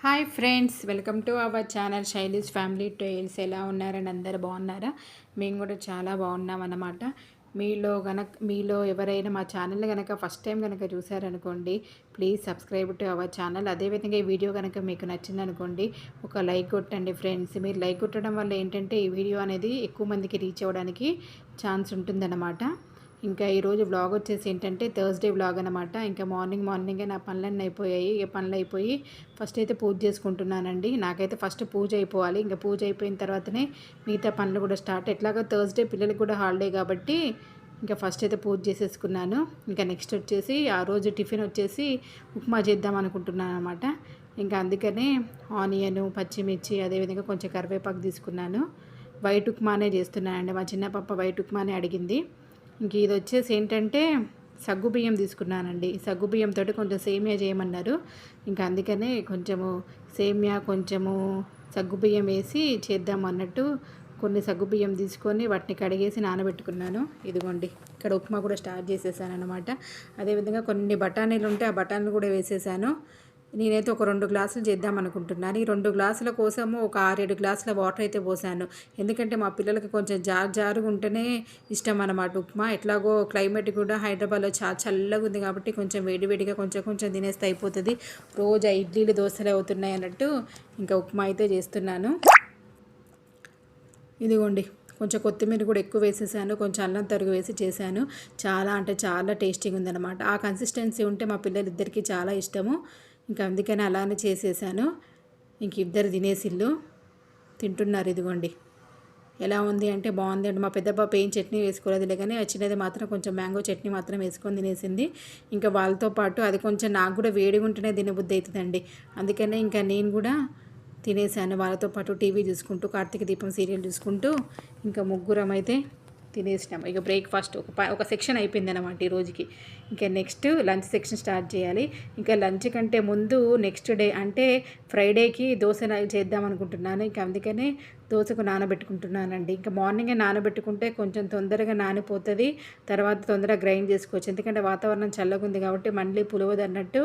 Hi friends, welcome to our channel Shaili's family tales. ఎలా ఉన్నారని అందరు బాగున్నారా? మేము కూడా చాలా బాగున్నాం అన్నమాట. మీలో ఎవరైనా మా ఛానల్ కనుక ఫస్ట్ టైం కనుక చూసారనుకోండి, please subscribe to our channel. అదేవిధంగా ఈ వీడియో కనుక మీకు నచ్చిందనుకోండి, ఒక లైక్ కొట్టండి ఫ్రెండ్స్. మీరు లైక్ కొట్టడం వల్ల ఏంటంటే ఈ వీడియో అనేది ఎక్కువ మందికి రీచ్ అవ్వడానికి ఛాన్స్ ఉంటుందన్నమాట. ఇంకా ఈరోజు వ్లాగ్ వచ్చేసి ఏంటంటే థర్స్డే వ్లాగ్ అనమాట. ఇంకా మార్నింగే నా పనులన్నీ అయిపోయాయి. పనులు అయిపోయి ఫస్ట్ అయితే పూజ చేసుకుంటున్నానండి. నాకైతే ఫస్ట్ పూజ అయిపోవాలి. ఇంకా పూజ అయిపోయిన తర్వాతనే మిగతా పనులు కూడా స్టార్ట్. ఎట్లాగో థర్స్డే పిల్లలకి కూడా హాలిడే కాబట్టి ఇంకా ఫస్ట్ అయితే పూజ చేసేసుకున్నాను. ఇంకా నెక్స్ట్ వచ్చేసి ఆ రోజు టిఫిన్ వచ్చేసి ఉప్మా చేద్దాం అనుకుంటున్నాను అనమాట. ఇంకా అందుకనే ఆనియన్, పచ్చిమిర్చి, అదేవిధంగా కొంచెం కరివేపాకు తీసుకున్నాను. వైట్ ఉప్మానే చేస్తున్నానండి. మా చిన్న పాప వైట్ ఉప్మానే అడిగింది. ఇంక ఇది వచ్చేసి ఏంటంటే సగ్గుబియ్యం తీసుకున్నానండి. సగ్గుబియ్యంతో కొంచెం సేమియా చేయమన్నారు. ఇంకా అందుకనే కొంచెము సేమియా, కొంచెము సగ్గుబియ్యం వేసి చేద్దాం అన్నట్టు కొన్ని సగ్గుబియ్యం తీసుకొని వాటిని కడిగేసి నానబెట్టుకున్నాను. ఇదిగోండి, ఇక్కడ ఉప్మా కూడా స్టార్ట్ చేసేసాను అనమాట. అదేవిధంగా కొన్ని బఠానీలు ఉంటే ఆ బఠానీలు కూడా వేసేసాను. నేనైతే ఒక 2 గ్లాసులు చేద్దాం అనుకుంటున్నాను. ఈ 2 గ్లాసుల కోసము ఒక 6-7 గ్లాసుల వాటర్ అయితే పోసాను. ఎందుకంటే మా పిల్లలకి కొంచెం జారుగా ఉంటేనే ఇష్టం అన్నమాట ఉప్మా. ఎట్లాగో క్లైమేట్ కూడా హైదరాబాద్లో చాలా చల్లగా ఉంది కాబట్టి కొంచెం వేడివేడిగా కొంచెం తినేస్తే అయిపోతుంది. రోజు ఇడ్లీలు, దోశలు అవుతున్నాయి అన్నట్టు ఇంకా ఉప్మా అయితే చేస్తున్నాను. ఇదిగోండి, కొంచెం కొత్తిమీర కూడా ఎక్కువ వేసేసాను. కొంచెం అల్లం తరుగు వేసి చేశాను. చాలా అంటే చాలా టేస్టీగా ఉందన్నమాట. ఆ కన్సిస్టెన్సీ ఉంటే మా పిల్లలిద్దరికీ చాలా ఇష్టము. ఇంకా అందుకని అలానే చేసేసాను. ఇంక ఇద్దరు తినేసిళ్ళు తింటున్నారు. ఇదిగోండి, ఎలా ఉంది అంటే బాగుంది అంటే మా పెద్ద పాప ఏం చట్నీ వేసుకోలేదు, కానీ ఆ చిన్నది మాత్రం కొంచెం మ్యాంగో చట్నీ మాత్రం వేసుకొని తినేసింది. ఇంకా వాళ్ళతో పాటు అది కొంచెం నాకు కూడా వేడిగా ఉంటేనే తినబుద్ధి అవుతుందండి. అందుకనే ఇంకా నేను కూడా తినేసాను. వాళ్ళతో పాటు టీవీ చూసుకుంటూ కార్తీక దీపం సీరియల్ చూసుకుంటూ ఇంకా ముగ్గురం అయితే తినేసినాం. ఇక బ్రేక్ఫాస్ట్ ఒక సెక్షన్ అయిపోయింది అనమాట ఈ రోజుకి. ఇంకా నెక్స్ట్ లంచ్ సెక్షన్ స్టార్ట్ చేయాలి. ఇంకా లంచ్ కంటే ముందు నెక్స్ట్ డే అంటే ఫ్రైడేకి దోశ చేద్దాం అనుకుంటున్నాను. ఇంకా అందుకనే దోశకు నానబెట్టుకుంటున్నానండి. ఇంకా మార్నింగే నానబెట్టుకుంటే కొంచెం తొందరగా నానిపోతుంది, తర్వాత తొందరగా గ్రైండ్ చేసుకోవచ్చు. ఎందుకంటే వాతావరణం చల్లగా ఉంది కాబట్టి మళ్ళీ పులవదు అన్నట్టు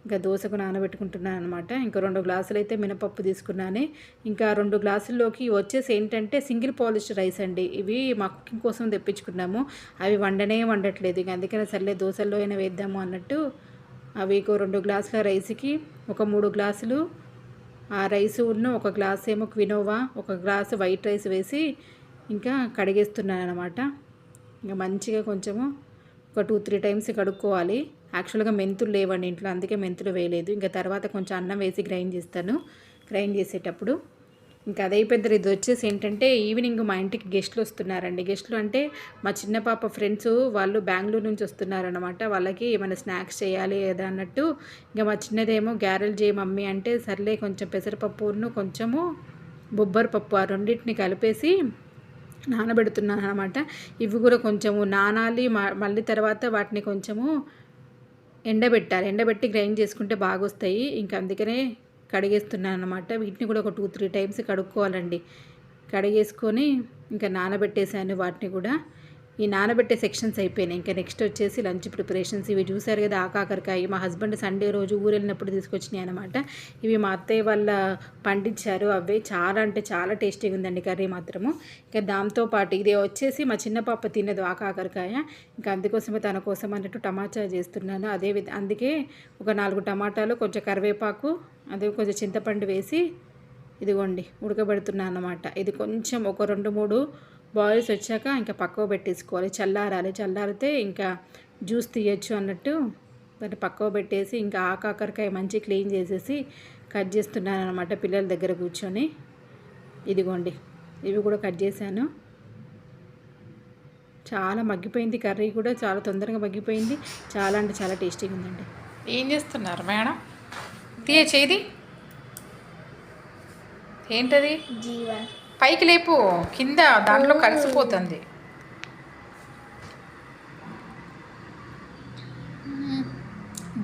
ఇంకా దోశకు నానబెట్టుకుంటున్నాను అనమాట. ఇంకా 2 గ్లాసులు అయితే మినపప్పు తీసుకున్నాను. ఇంకా 2 గ్లాసుల్లోకి వచ్చేసి ఏంటంటే సింగిల్ పాలిష్ రైస్ అండి. ఇవి మా కుకింగ్ కోసం తెప్పించుకున్నాము. అవి వండట్లేదు. ఇక అందుకనే సర్లే దోశల్లో అయినా వేద్దాము అన్నట్టు అవి 2 గ్లాసుల రైస్కి ఒక 3 గ్లాసులు ఆ రైస్ ఉన్న ఒక గ్లాస్ ఏమో క్వినోవా, ఒక గ్లాసు వైట్ రైస్ వేసి ఇంకా కడిగేస్తున్నాను అనమాట. ఇంకా మంచిగా కొంచెము ఒక 2-3 టైమ్స్ కడుక్కోవాలి. యాక్చువల్గా మెంతులు లేవండి ఇంట్లో, అందుకే మెంతులు వేయలేదు. ఇంకా తర్వాత కొంచెం అన్నం వేసి గ్రైండ్ చేసేటప్పుడు ఇంకా అదే పెద్ద ఇది వచ్చేసి ఏంటంటే ఈవినింగ్ మా ఇంటికి గెస్ట్లు వస్తున్నారండి. గెస్ట్లు అంటే మా చిన్న పాప ఫ్రెండ్స్, వాళ్ళు బెంగళూరు నుంచి వస్తున్నారనమాట. వాళ్ళకి ఏమైనా స్నాక్స్ చేయాలి కదా అన్నట్టు ఇంకా మా చిన్నదేమో గ్యారెల్ చేయి మమ్మీ అంటే సర్లే కొంచెం పెసరపప్పును కొంచెము బొబ్బరి పప్పు ఆ రెండింటిని కలిపేసి నానబెడుతున్నాను అనమాట. ఇవి కూడా కొంచెము నానాలి, మళ్ళీ తర్వాత వాటిని కొంచెము ఎండబెట్టి గ్రైండ్ చేసుకుంటే బాగా వస్తాయి. ఇంకా అందుకనే కడిగేస్తున్నాను అనమాట. వీటిని కూడా ఒక 2-3 టైమ్స్ కడుక్కోవాలండి. కడిగేసుకొని ఇంకా నానబెట్టేసాను వాటిని కూడా. ఈ నానబెట్టే సెక్షన్స్ అయిపోయినాయి. ఇంకా నెక్స్ట్ వచ్చేసి లంచ్ ప్రిపరేషన్స్. ఇవి చూసారు కదా, ఆకాకరకాయ మా హస్బెండ్ సండే రోజు ఊరు వెళ్ళినప్పుడు తీసుకొచ్చినాయి అనమాట. ఇవి మా అత్తయ్య వాళ్ళ పండించారు. అవే చాలా అంటే చాలా టేస్టీగా ఉందండి కర్రీ మాత్రము. ఇంకా దాంతోపాటు ఇది వచ్చేసి మా చిన్న పాప తినదు ఆకాకరకాయ. ఇంకా అందుకోసమే తన కోసం అన్నట్టు టమాటా చేస్తున్నాను. అందుకే ఒక 4 టమాటాలు, కొంచెం కరివేపాకు, అదే కొంచెం చింతపండు వేసి ఇదిగోండి ఉడకబెడుతున్నాను అన్నమాట. ఇది కొంచెం ఒక 2-3 బాయిల్స్ వచ్చాక ఇంకా పక్కకు పెట్టేసుకోవాలి. చల్లారితే ఇంకా జ్యూస్ తీయచ్చు అన్నట్టు దాన్ని పక్కకు పెట్టేసి ఇంకా ఆకాకరకాయ మంచి క్లీన్ చేసేసి కట్ చేస్తున్నాను అనమాట పిల్లల దగ్గర కూర్చొని. ఇదిగోండి, ఇవి కూడా కట్ చేశాను. చాలా మగ్గిపోయింది కర్రీ కూడా, చాలా తొందరగా మగ్గిపోయింది. చాలా అంటే చాలా టేస్టీగా ఉందండి. ఏం చేస్తున్నారు మేడం? చేది ఏంటది? జీవన్ పైకి లేపు, కింద దాంట్లో కలిసిపోతుంది.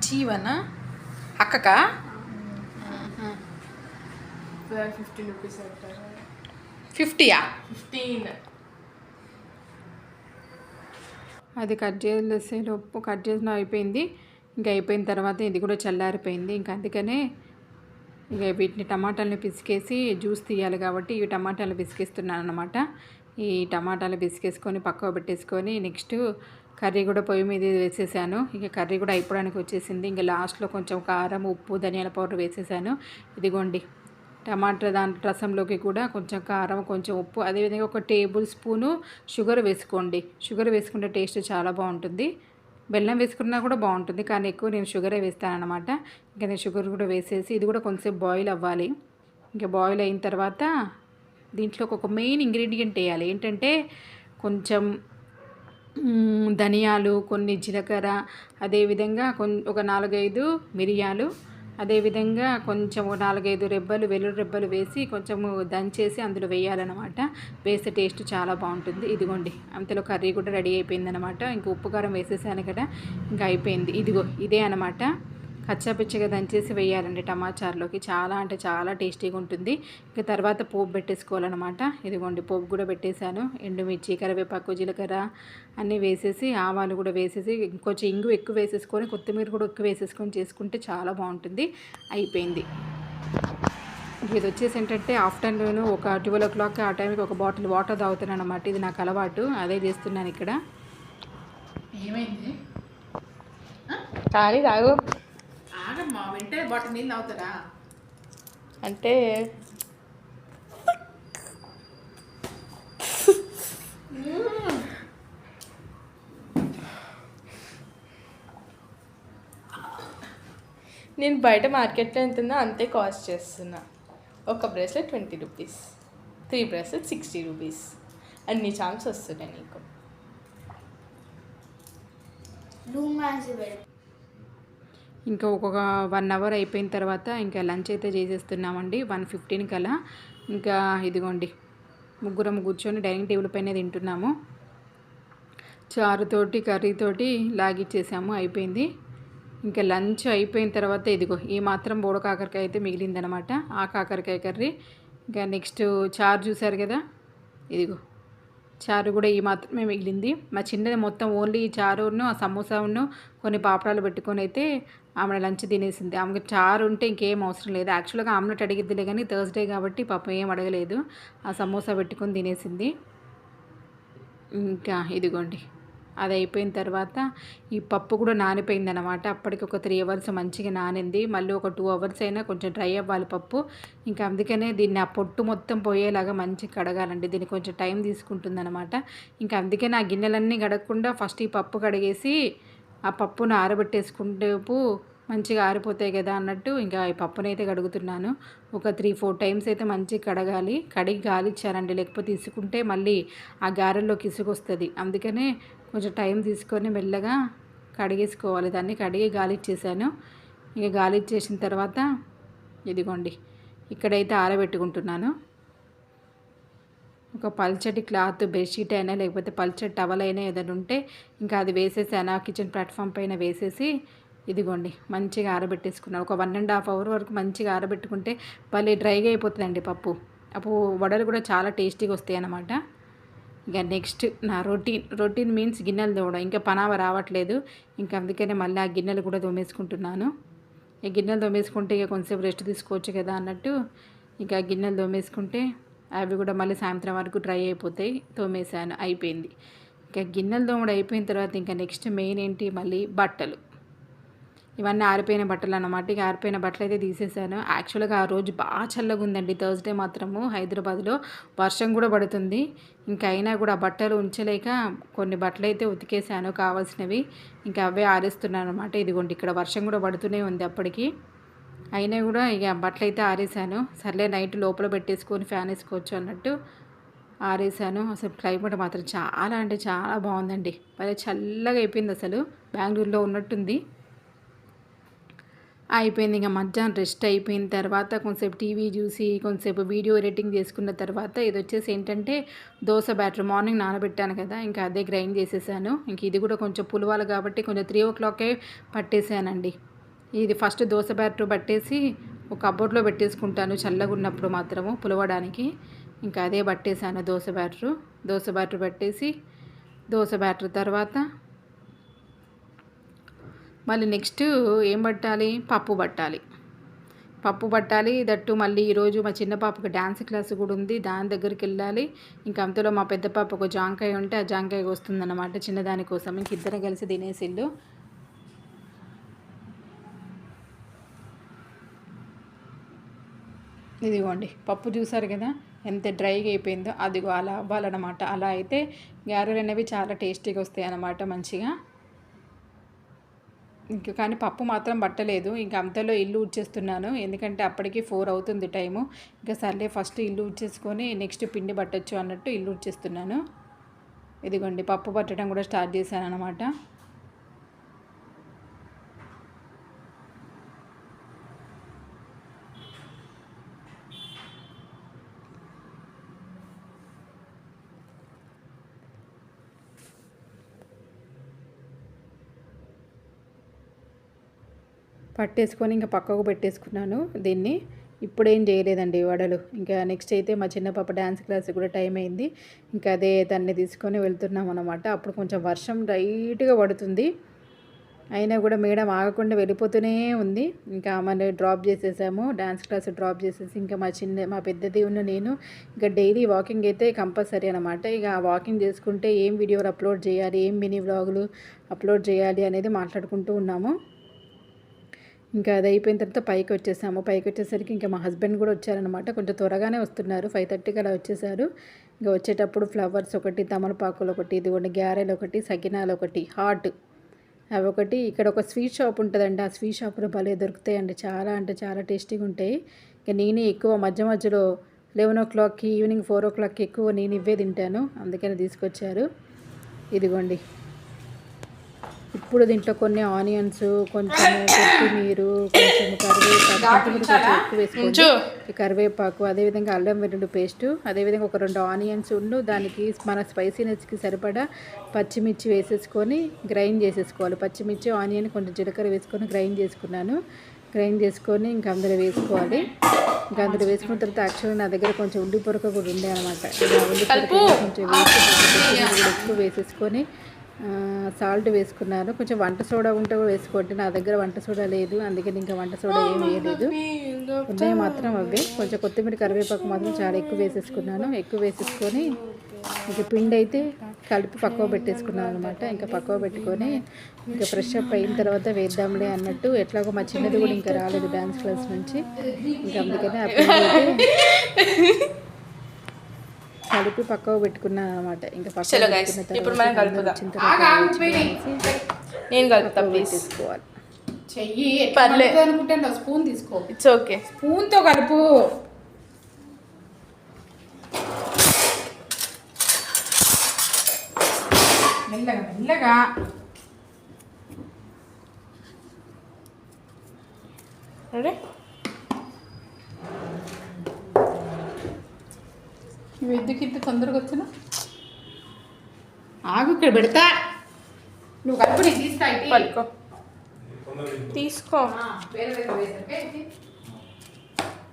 జీవన అక్కక 50 రూపీస్ 50యా? 15. అది కట్ చేసేలోపు కట్ చేసిన అయిపోయింది. ఇంకా అయిపోయిన తర్వాత ఇది కూడా చల్లారిపోయింది. ఇంకా అందుకనే ఇక వీటిని టమాటాలను పిసికేసి జ్యూస్ తీయాలి కాబట్టి ఇవి టమాటాలు పిసికేస్తున్నాను అనమాట. ఈ టమాటాలు పిసికేసుకొని పక్కకు పెట్టేసుకొని నెక్స్ట్ కర్రీ కూడా పొయ్యి మీద వేసేసాను. ఇక కర్రీ కూడా అయిపోవడానికి వచ్చేసింది. ఇంకా లాస్ట్లో కొంచెం కారం, ఉప్పు, ధనియాల పౌడర్ వేసేసాను. ఇదిగోండి టమాటా దాని రసంలోకి కూడా కొంచెం కారం, కొంచెం ఉప్పు, అదేవిధంగా ఒక టేబుల్ స్పూను షుగర్ వేసుకోండి. షుగర్ వేసుకుంటే టేస్ట్ చాలా బాగుంటుంది. బెల్లం వేసుకున్నా కూడా బాగుంటుంది, కానీ ఎక్కువ నేను షుగరే వేస్తానన్నమాట. ఇంకా నేను షుగర్ కూడా వేసేసి ఇది కూడా కొంచెం బాయిల్ అవ్వాలి. ఇంకా బాయిల్ అయిన తర్వాత దీంట్లో ఒక మెయిన్ ఇంగ్రీడియంట్ వేయాలి. ఏంటంటే కొంచెం ధనియాలు, కొన్ని జీలకర్ర, అదేవిధంగా ఒక 4-5 మిరియాలు, అదేవిధంగా కొంచెం 4-5 రెబ్బలు వెల్లుల్లి రెబ్బలు వేసి కొంచెము దంచేసి అందులో వేయాలన్నమాట. వేస్తే టేస్ట్ చాలా బాగుంటుంది. ఇదిగోండి అంతలో కర్రీ కూడా రెడీ అయిపోయిందనమాట. ఇంకా ఉప్పు కారం వేసేసాను కదా, ఇంకా అయిపోయింది. ఇదిగో ఇదే అనమాట. కచ్చాపిచ్చగా దంచేసి వేయాలండి టమాచారులోకి. చాలా అంటే చాలా టేస్టీగా ఉంటుంది. ఇంకా తర్వాత పోపు పెట్టేసుకోవాలన్నమాట. ఇదిగోండి పోపు కూడా పెట్టేశాను. ఎండుమిర్చి, కరివేపాకు, జీలకర్ర అన్నీ వేసేసి, ఆవాలు కూడా వేసేసి, కొంచెం ఇంగు ఎక్కువ వేసేసుకొని, కొత్తిమీర కూడా ఎక్కువ వేసేసుకొని చేసుకుంటే చాలా బాగుంటుంది. అయిపోయింది. ఇది వచ్చేసి ఏంటంటే ఆఫ్టర్నూన్ ఒక 12 o'clock ఆ టైంకి ఒక బాటిల్ వాటర్ తాగుతున్నాను అనమాట. ఇది నాకు అలవాటు, అదే చేస్తున్నాను ఇక్కడ. ఏమైంది? కానీ తాగు. ఆగమ్మా, వెంటనే బాటిల్ నీళ్ళు తాగుతారా? అంటే నేను బయట మార్కెట్లో ఎంత ఉందో అంతే కాస్ట్ చేస్తున్నా. ఒక బ్రేస్లెట్ 20 రూపీస్, 3 బ్రేస్లెట్ 60 రూపీస్. అన్ని ఛాన్స్ వస్తున్నాయి నీకు. ఇంకా ఒక 1 hour అయిపోయిన తర్వాత ఇంకా లంచ్ అయితే చేసేస్తున్నామండి. 1:15 కల్లా. ఇంకా ఇదిగోండి ముగ్గురం కూర్చొని డైనింగ్ టేబుల్ పైన తింటున్నాము. చారుతోటి కర్రీతోటి లాగిచ్చేసాము, అయిపోయింది. ఇంకా లంచ్ అయిపోయిన తర్వాత ఇదిగో ఈ మాత్రం బోడ కాకరకాయ అయితే మిగిలిందనమాట. ఆ కాకరకాయ కర్రీ. ఇంకా నెక్స్ట్ చారు చూసారు కదా, ఇదిగో చారు కూడా ఈ మాత్రమే మిగిలింది. మా చిన్నది మొత్తం ఓన్లీ చారును, ఆ సమోసాను, కొన్ని పాపడాలు పెట్టుకొని అయితే ఆమె లంచ్ తినేసింది. ఆమెకు చారు ఉంటే ఇంకేం అవసరం లేదు. యాక్చువల్గా ఆమ్లెట్ అడిగిద్దిలే కానీ థర్స్డే కాబట్టి పాపం ఏం అడగలేదు. ఆ సమోసా పెట్టుకొని తినేసింది. ఇంకా ఇదిగోండి అది అయిపోయిన తర్వాత ఈ పప్పు కూడా నానిపోయిందనమాట. అప్పటికి ఒక 3 hours మంచిగా నానింది. మళ్ళీ ఒక 2 hours అయినా కొంచెం డ్రై అవ్వాలి పప్పు. ఇంకా అందుకనే దీన్ని ఆ పొట్టు మొత్తం పోయేలాగా మంచిగా కడగాలండి. దీన్ని కొంచెం టైం తీసుకుంటుందన్నమాట. ఇంకా అందుకే నా గిన్నెలన్నీ కడగకుండా ఫస్ట్ ఈ పప్పు కడిగేసి ఆ పప్పును ఆరబెట్టేసుకుంటేపు మంచిగా ఆరిపోతాయి కదా అన్నట్టు ఇంకా ఈ పప్పునైతే కడుగుతున్నాను. ఒక 3-4 times అయితే మంచిగా కడగాలి. కడిగి గాలిచ్చారండి, లేకపోతే ఇసుకుంటే మళ్ళీ ఆ గారెల్లోకి ఇసుకు వస్తుంది. అందుకనే కొంచెం టైం తీసుకొని మెల్లగా కడిగేసుకోవాలి. దాన్ని కడిగి గాలిచ్చేసాను. ఇక గాలిచ్చేసిన తర్వాత ఇదిగోండి ఇక్కడైతే ఆరబెట్టుకుంటున్నాను. ఒక పల్చటి క్లాత్ బెడ్షీట్ అయినా లేకపోతే పల్చటి టవల్ అయినా ఏదైనా ఉంటే ఇంకా అది వేసేసాను. ఆ కిచెన్ ప్లాట్ఫామ్ పైన వేసేసి ఇదిగోండి మంచిగా ఆరబెట్టేసుకున్నాను. ఒక 1.5 hour వరకు మంచిగా ఆరబెట్టుకుంటే మళ్ళీ డ్రైగా అయిపోతుందండి పప్పు. అప్పుడు వడలు కూడా చాలా టేస్టీగా వస్తాయి అన్నమాట. ఇక నెక్స్ట్ నా రొటీన్ మీన్స్ గిన్నెలు తోమడం. ఇంకా పనావ రావట్లేదు. ఇంకా అందుకనే మళ్ళీ ఆ గిన్నెలు కూడా తోమేసుకుంటున్నాను. ఈ గిన్నెలు తోమేసుకుంటే ఇక కొంచెంసేపు రెస్ట్ తీసుకోవచ్చు కదా అన్నట్టు ఇంకా గిన్నెలు తోమేసుకుంటే అవి కూడా మళ్ళీ సాయంత్రం వరకు డ్రై అయిపోతాయి. తోమేసాను, అయిపోయింది. ఇంకా గిన్నెలు తోమడం అయిపోయిన తర్వాత ఇంకా నెక్స్ట్ మెయిన్ ఏంటి, మళ్ళీ బట్టలు. ఇవన్నీ ఆరిపోయిన బట్టలు అన్నమాట. ఇక ఆరిపోయిన బట్టలు అయితే తీసేసాను. యాక్చువల్గా ఆ రోజు బాగా చల్లగా ఉందండి. థర్స్డే మాత్రము హైదరాబాద్లో వర్షం కూడా పడుతుంది. ఇంకా అయినా కూడా ఆ బట్టలు ఉంచలేక కొన్ని బట్టలు అయితే ఉతికేసాను కావాల్సినవి. ఇంకా అవే ఆరేస్తున్నాను అనమాట. ఇదిగోండి ఇక్కడ వర్షం కూడా పడుతూనే ఉంది అప్పటికి. అయినా కూడా ఇక బట్టలు అయితే ఆరేసాను. సర్లే నైట్ లోపల పెట్టేసుకొని ఫ్యాన్ వేసుకోవచ్చు అన్నట్టు ఆరేసాను. అసలు క్లైమేట్ మాత్రం చాలా అంటే చాలా బాగుందండి. భలే చల్లగా అయిపోయింది. అసలు బెంగళూరులో ఉన్నట్టుంది. అయిపోయింది. ఇంకా మధ్యాహ్నం రెస్ట్ అయిపోయిన తర్వాత కొంతసేపు టీవీ చూసి కొంతసేపు వీడియో ఎడిటింగ్ చేసుకున్న తర్వాత ఇది వచ్చేసి ఏంటంటే దోశ బ్యాటర్ మార్నింగ్ నానబెట్టాను కదా, ఇంకా అదే గ్రైండ్ చేసేసాను. ఇంక ఇది కూడా కొంచెం పులవాలి కాబట్టి కొంచెం 3 o'clock పట్టేసానండి. ఇది ఫస్ట్ దోశ బ్యాటర్ పట్టేసి ఒక కబోర్డ్లో పెట్టేసుకుంటాను చల్లగా ఉన్నప్పుడు మాత్రము పులవడానికి. ఇంకా అదే పట్టేసాను దోశ బ్యాటర్ పట్టేసి దోశ బ్యాటర్ తర్వాత మళ్ళీ నెక్స్ట్ ఏం పట్టాలి, పప్పు పట్టాలి. పప్పు పట్టాలి. దట్టు మళ్ళీ ఈరోజు మా చిన్న పాపకు డ్యాన్స్ క్లాస్ కూడా ఉంది, దాని దగ్గరికి వెళ్ళాలి. ఇంకా అంతలో మా పెద్ద పాపకు జాంకాయ ఉంటే ఆ జాంకాయ వస్తుందన్నమాట చిన్నదాని కోసం. ఇంక ఇద్దరం కలిసి తినేసిల్లు. ఇదిగోండి పప్పు చూసారు కదా ఎంత డ్రైగా అయిపోయిందో, అదిగో అలా అవ్వాలన్నమాట. అలా అయితే గారెలు అనేవి చాలా టేస్టీగా వస్తాయి అన్నమాట మంచిగా. ఇంకా కానీ పప్పు మాత్రం పట్టలేదు. ఇంకా అంతలో ఇల్లు ఊడ్చేస్తున్నాను, ఎందుకంటే అప్పటికి 4 అవుతుంది టైము. ఇంకా సర్లే ఫస్ట్ ఇల్లు ఊడ్చేసుకొని నెక్స్ట్ పిండి పట్టొచ్చు అన్నట్టు ఇల్లు ఊడ్చేస్తున్నాను. ఇదిగోండి పప్పు పట్టడం కూడా స్టార్ట్ చేశాను అనమాట. పట్టేసుకొని ఇంకా పక్కకు పెట్టేసుకున్నాను దీన్ని. ఇప్పుడేం చేయలేదండి వడలు. ఇంకా నెక్స్ట్ అయితే మా చిన్న పాప డ్యాన్స్ క్లాస్ కూడా టైం అయింది. ఇంకా అదే దాన్ని తీసుకొని వెళ్తున్నాం అనమాట. అప్పుడు కొంచెం వర్షం లైట్గా పడుతుంది, అయినా కూడా మేడం ఆగకుండా వెళ్ళిపోతూనే ఉంది. ఇంకా ఆమెను డ్రాప్ చేసేసాము, డ్యాన్స్ క్లాస్ డ్రాప్ చేసేసి ఇంకా మా పెద్దది ఉన్న నేను ఇంకా డైలీ వాకింగ్ అయితే కంపల్సరీ అనమాట. ఇక ఆ వాకింగ్ చేసుకుంటే ఏం వీడియోలు అప్లోడ్ చేయాలి, ఏం మినీ వ్లాగులు అప్లోడ్ చేయాలి అనేది మాట్లాడుకుంటూ ఉన్నాము. ఇంకా అది అయిపోయిన తర్వాత పైకి వచ్చేసాము. పైకి వచ్చేసరికి ఇంకా మా హస్బెండ్ కూడా వచ్చారనమాట. కొంచెం త్వరగానే వస్తున్నారు, 5:30కి అలా వచ్చేసారు. ఇంకా వచ్చేటప్పుడు ఫ్లవర్స్ ఒకటి, తమలపాకులు ఒకటి, ఇదిగోండి గ్యారెలు ఒకటి, సకినాలు ఒకటి, హాట్ అవి ఒకటి. ఇక్కడ ఒక స్వీట్ షాప్ ఉంటుందండి, ఆ స్వీట్ షాప్లో భలే దొరుకుతాయండి, చాలా అంటే చాలా టేస్టీగా ఉంటాయి. ఇంకా నేనే ఎక్కువ మధ్య మధ్యలో 11 o'clockకి, ఈవినింగ్ 4 o'clockకి ఎక్కువ నేను ఇవే తింటాను, అందుకని తీసుకొచ్చారు. ఇదిగోండి ఇప్పుడు దీంట్లో కొన్ని ఆనియన్స్, కొంచెం కొత్తిమీర, కొంచెం కరివేపాకు, కొంచెం ఎక్కువ వేసుకోండి, కరివేపాకు, అదేవిధంగా అల్లం వెల్లుల్లి పేస్టు, అదేవిధంగా ఒక 2 ఆనియన్స్ దానికి మన స్పైసీనెస్కి సరిపడా పచ్చిమిర్చి వేసేసుకొని గ్రైండ్ చేసేసుకోవాలి. పచ్చిమిర్చి, ఆనియన్, కొంచెం జీలకర్ర వేసుకొని గ్రైండ్ చేసుకున్నాను. గ్రైండ్ చేసుకొని ఇంకా అందులో వేసుకోవాలి. ఇంకా అందులో వేసుకున్న తర్వాత యాక్చువల్గా నా దగ్గర కొంచెం ఉల్లి పొరక కూడా ఉండే అనమాట. ఉల్లి పొరక కొంచెం వేసి ఎక్కువ వేసేసుకొని సాల్ట్ వేసుకున్నాను. కొంచెం వంట సోడా ఉంటే కూడా వేసుకోండి, నా దగ్గర వంట సోడా లేదు, అందుకని ఇంకా వంట సోడా ఏమి వేయలేదు. ఉన్నాయి మాత్రం అవే. కొంచెం కొత్తిమీర, కరివేపాకు మాత్రం చాలా ఎక్కువ వేసేసుకున్నాను. ఎక్కువ వేసేసుకొని ఇంకా పిండి అయితే కలిపి పక్కవ పెట్టేసుకున్నాను అనమాట. ఇంకా పక్కవ పెట్టుకొని ఇంకా ఫ్రెష్ అప్ అయిన తర్వాత వేద్దాంలే అన్నట్టు. ఎట్లాగో మా చిన్నది కూడా ఇంకా రాలేదు డ్యాన్స్ క్లాస్ నుంచి, ఇంకా అందుకని ఆ పిండి అయితే కలిపి పక్కకు పెట్టుకున్నాను అనమాట. ఇంకా పక్కన తీసుకోవాలి. చెయ్యి పర్లేదు అనుకుంటే స్పూన్ తీసుకో. ఇట్స్ ఓకే, స్పూన్తో కలుపు. మెల్లగా మెల్లగా. అరే నువ్వు ఎందుకు ఇంత తొందరగా వచ్చినా? ఆగు, ఇక్కడ పెడతా. నువ్వు కలుపు, నేను తీస్తా. పలుకో, తీసుకో.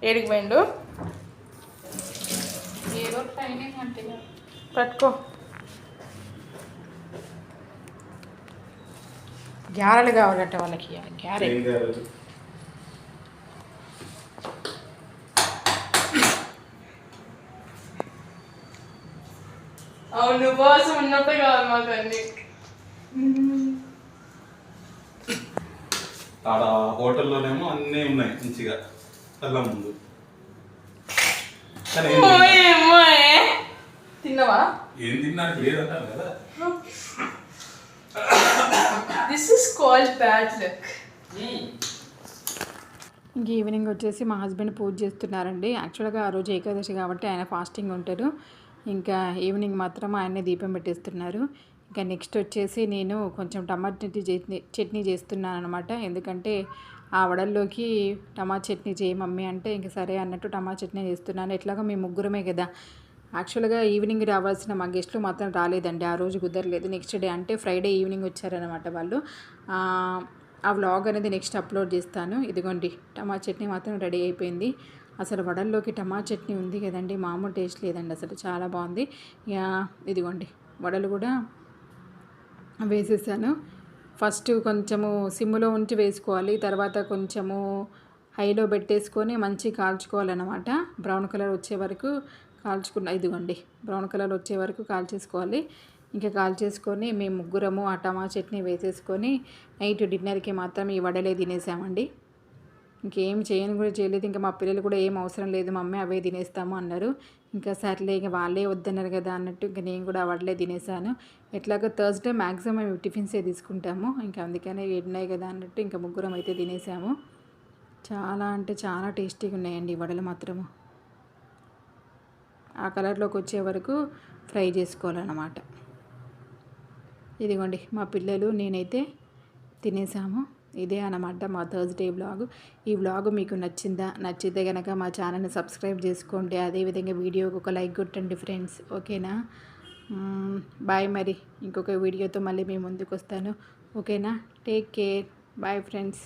ఏడికి పోయిండు? ఏదో ట్రైనింగ్ అంటే పట్టుకో. గ్యారెలు కావాలంటే వాళ్ళకి గ్యారె. అవును, ఉపవాసం ఉన్నప్పుడు కావాలి మాకు అన్ని. ఆడ హోటల్లోనేమో అన్నీ ఉన్నాయి మంచిగా కళ్ళ ముందు. తిన్నావా? ఏం తిన్నాక లేదంటారు కదా. This is called bad luck. ఇంక ఈవినింగ్ వచ్చేసి మా హస్బెండ్ పూజ చేస్తున్నారండి. యాక్చువల్గా ఆ రోజు ఏకాదశి కాబట్టి ఆయన ఫాస్టింగ్ ఉంటారు. ఇంకా ఈవినింగ్ మాత్రం ఆయనే దీపం పెట్టేస్తున్నారు. ఇంకా నెక్స్ట్ వచ్చేసి నేను కొంచెం టమాటా చట్నీ చేస్తున్నాను అనమాట. ఎందుకంటే ఆ వడల్లోకి టమాటా చట్నీ చేయి మమ్మీ అంటే ఇంక సరే అన్నట్టు టమాటా చట్నీ చేస్తున్నాను. ఎట్లాగో మేము ముగ్గురమే కదా. యాక్చువల్గా ఈవినింగ్ రావాల్సిన మా గెస్ట్లు మాత్రం రాలేదండి, ఆ రోజు కుదరలేదు. నెక్స్ట్ డే అంటే ఫ్రైడే ఈవినింగ్ వచ్చారనమాట వాళ్ళు. ఆ వ్లాగ్ అనేది నెక్స్ట్ అప్లోడ్ చేస్తాను. ఇదిగోండి టమాటా చట్నీ మాత్రం రెడీ అయిపోయింది. అసలు వడల్లోకి టమాటా చట్నీ ఉంది కదండి, మామూలు టేస్ట్ లేదండి, అసలు చాలా బాగుంది. ఇదిగోండి వడలు కూడా వేసేసాను. ఫస్ట్ కొంచెము సిమ్లో ఉంచి వేసుకోవాలి, తర్వాత కొంచెము హైలో పెట్టేసుకొని మంచి కాల్చుకోవాలన్నమాట. బ్రౌన్ కలర్ వచ్చే వరకు ఇదిగోండి బ్రౌన్ కలర్ వచ్చే వరకు కాల్చేసుకోవాలి. ఇంకా కాల్చేసుకొని మేము ముగ్గురము ఆ టమాటా చట్నీ వేసేసుకొని నైట్ డిన్నర్కి మాత్రం ఈ వడలే తినేసామండి. ఇంకేం చేయను కూడా చేయలేదు. ఇంకా మా పిల్లలు కూడా ఏం అవసరం లేదు మమ్మీ అవే తినేస్తాము అన్నారు. ఇంకా సర్లే ఇక వాళ్ళే వద్దన్నారు కదా అన్నట్టు ఇంకా నేను కూడా వడలే తినేసాను. ఎట్లాగో థర్స్డే మ్యాక్సిమం మేము టిఫిన్సే తీసుకుంటాము. ఇంకా అందుకనే ఉన్నాయి కదా అన్నట్టు ఇంకా ముగ్గురం అయితే తినేసాము. చాలా అంటే చాలా టేస్టీగా ఉన్నాయండి ఈ వడలు మాత్రము. ఆ కలర్లోకి వచ్చే వరకు ఫ్రై చేసుకోవాలన్నమాట. ఇదిగోండి మా పిల్లలు నేనైతే తినేసాము. ఇదే అన్నమాట మా థర్స్డే వ్లాగ్. ఈ వ్లాగ్ మీకు నచ్చితే కనుక మా ఛానల్ని సబ్స్క్రైబ్ చేసుకోండి. అదేవిధంగా వీడియోకి ఒక లైక్ కొట్టండి ఫ్రెండ్స్. ఓకేనా? బాయ్. మరి ఇంకొక వీడియోతో మళ్ళీ మీ ముందుకు వస్తాను. ఓకేనా? Take care. Bye friends.